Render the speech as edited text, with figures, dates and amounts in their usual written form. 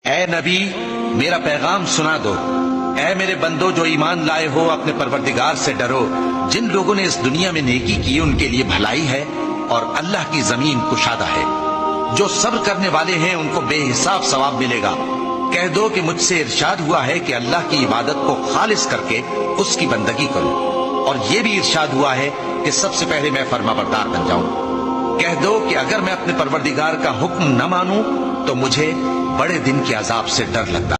ए नबी, मेरा पैगाम सुना दो। ए मेरे बंदो जो ईमान लाए हो, अपने परवरदिगार से डरो। जिन लोगों ने इस दुनिया में नेकी की उनके लिए भलाई है और अल्लाह की जमीन कुशादा है। जो सब्र करने वाले हैं उनको बेहिसाब सवाब मिलेगा। कह दो कि मुझसे इरशाद हुआ है कि अल्लाह की इबादत को खालिस करके उसकी बंदगी करूं, और ये भी इरशाद हुआ है कि सबसे पहले मैं फर्माबरदार बन जाऊं। कह दो कि अगर मैं अपने परवरदिगार का हुक्म न मानूं तो मुझे बड़े दिन के अजाब से डर लगता